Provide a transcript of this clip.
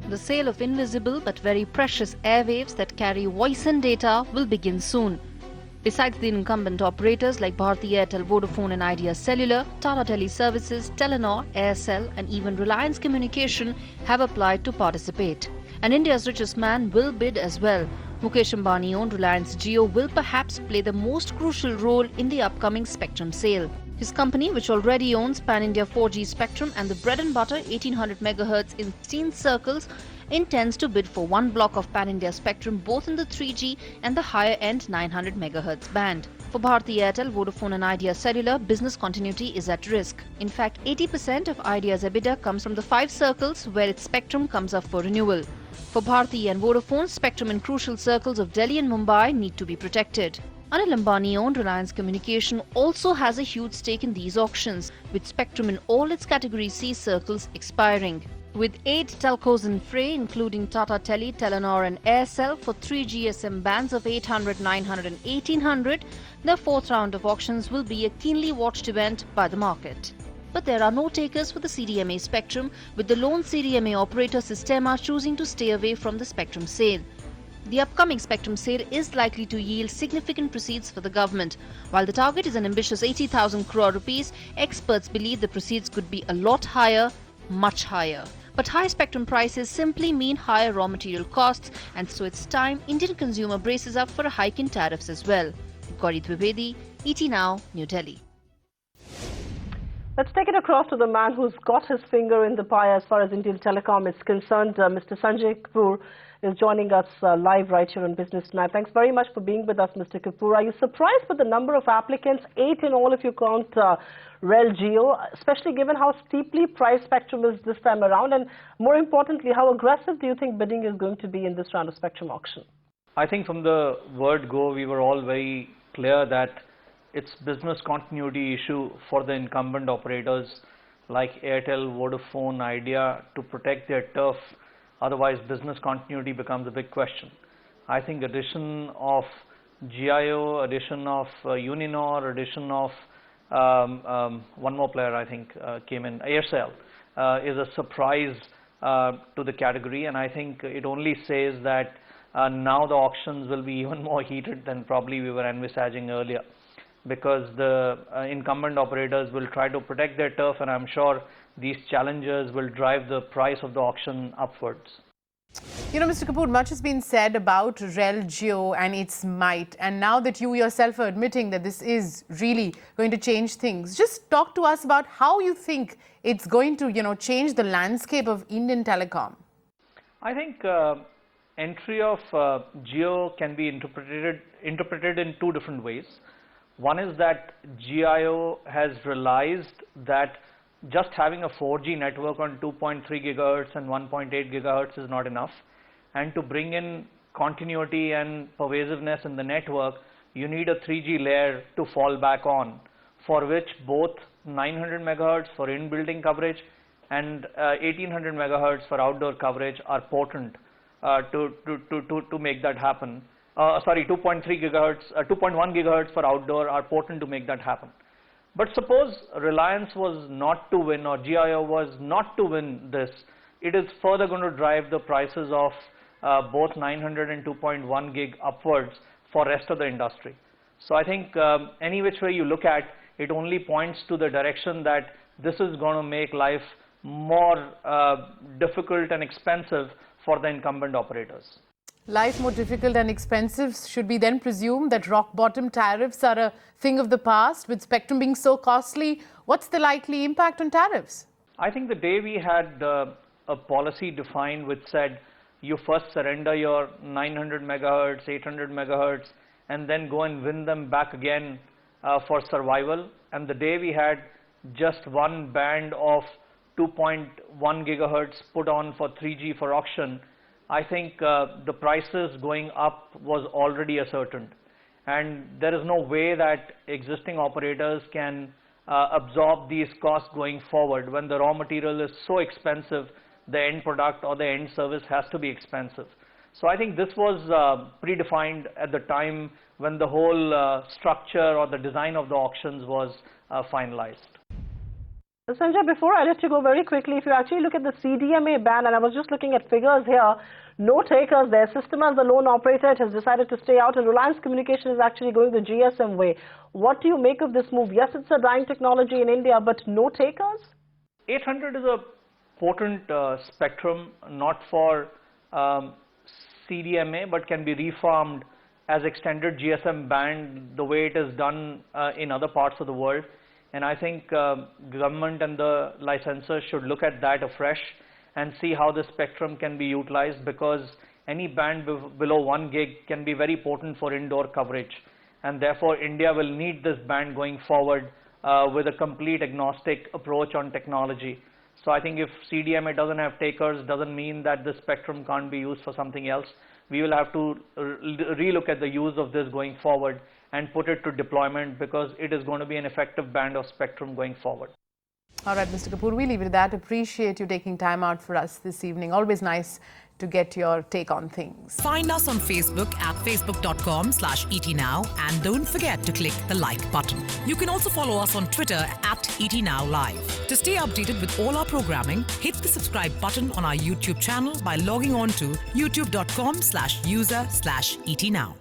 The sale of invisible but very precious airwaves that carry voice and data will begin soon. Besides the incumbent operators like Bharti Airtel, Vodafone and Idea Cellular, Tata Teleservices, Telenor, Aircel and even Reliance Communication have applied to participate. And India's richest man will bid as well. Mukesh Ambani-owned Reliance Jio will perhaps play the most crucial role in the upcoming spectrum sale. His company, which already owns pan-India 4G spectrum and the bread and butter 1800 MHz in 16 circles, intends to bid for one block of pan-India spectrum both in the 3G and the higher-end 900 MHz band. For Bharti Airtel, Vodafone and Idea Cellular, business continuity is at risk. In fact, 80% of Idea's EBITDA comes from the 5 circles where its spectrum comes up for renewal. For Bharti and Vodafone, spectrum in crucial circles of Delhi and Mumbai need to be protected. Anil Ambani-owned Reliance Communication also has a huge stake in these auctions, with spectrum in all its Category C circles expiring. With 8 telcos in fray, including Tata Tele, Telenor and Aircel for 3 GSM bands of 800, 900 and 1800, the fourth round of auctions will be a keenly watched event by the market. But there are no takers for the CDMA spectrum, with the lone CDMA operator Systema choosing to stay away from the spectrum sale. The upcoming spectrum sale is likely to yield significant proceeds for the government. While the target is an ambitious 80,000 crore rupees, experts believe the proceeds could be a lot higher, much higher. But high spectrum prices simply mean higher raw material costs, and so it's time Indian consumer braces up for a hike in tariffs as well. Gauri Dwivedi, ET Now, New Delhi. Let's take it across to the man who's got his finger in the pie as far as Indian Telecom is concerned. Mr. Sanjay Kapoor is joining us live right here on Business Tonight. Thanks very much for being with us, Mr. Kapoor. Are you surprised with the number of applicants? 8 in all if you count Rel Jio, especially given how steeply priced spectrum is this time around, and more importantly, how aggressive do you think bidding is going to be in this round of spectrum auction? I think from the word go, we were all very clear that it's business continuity issue for the incumbent operators like Airtel, Vodafone, Idea to protect their turf. Otherwise, business continuity becomes a big question. I think addition of GIO, addition of Uninor, addition of one more player I think came in, Aircel, is a surprise to the category, and I think it only says that now the auctions will be even more heated than probably we were envisaging earlier, because the incumbent operators will try to protect their turf, and I'm sure these challengers will drive the price of the auction upwards. You know, Mr. Kapoor, much has been said about Rel Jio and its might, and now that you yourself are admitting that this is really going to change things, just talk to us about how you think it's going to, change the landscape of Indian telecom. I think entry of Jio can be interpreted in 2 different ways. One is that GIO has realized that just having a 4G network on 2.3 GHz and 1.8 GHz is not enough, and to bring in continuity and pervasiveness in the network, you need a 3G layer to fall back on, for which both 900 MHz for in-building coverage and 1800 MHz for outdoor coverage are potent to make that happen. 2.3 GHz, 2.1 GHz for outdoor are potent to make that happen. But suppose Reliance was not to win, or GIO was not to win this, it is further going to drive the prices of both 900 and 2.1 gig upwards for rest of the industry. So I think any which way you look at, it only points to the direction that this is going to make life more difficult and expensive for the incumbent operators. Life more difficult and expensive, should we then presume that rock bottom tariffs are a thing of the past, with spectrum being so costly? What's the likely impact on tariffs? I think the day we had a policy defined which said you first surrender your 900 MHz, 800 MHz and then go and win them back again for survival, and the day we had just one band of 2.1 GHz put on for 3G for auction, I think the prices going up was already ascertained, and there is no way that existing operators can absorb these costs going forward. When the raw material is so expensive, the end product or the end service has to be expensive. So I think this was predefined at the time when the whole structure or the design of the auctions was finalized. Sanjay, before I let you go very quickly, if you actually look at the CDMA ban, and I was just looking at figures here, no takers there. System as the lone operator, it has decided to stay out, and Reliance Communication is actually going the GSM way. What do you make of this move? Yes, it's a dying technology in India, but no takers? 800 is a potent spectrum, not for CDMA, but can be reformed as extended GSM band the way it is done in other parts of the world. And I think government and the licensors should look at that afresh and see how the spectrum can be utilized, because any band below 1 gig can be very potent for indoor coverage. And therefore, India will need this band going forward with a complete agnostic approach on technology. So I think if CDMA doesn't have takers, doesn't mean that the spectrum can't be used for something else. We will have to relook at the use of this going forward and put it to deployment, because it is going to be an effective band of spectrum going forward. All right, Mr. Kapoor, we leave it at that. Appreciate you taking time out for us this evening. Always nice to get your take on things. Find us on Facebook at facebook.com/ETNow, and don't forget to click the like button. You can also follow us on Twitter at ETNowLive. To stay updated with all our programming, hit the subscribe button on our YouTube channel by logging on to youtube.com/user/ETNow.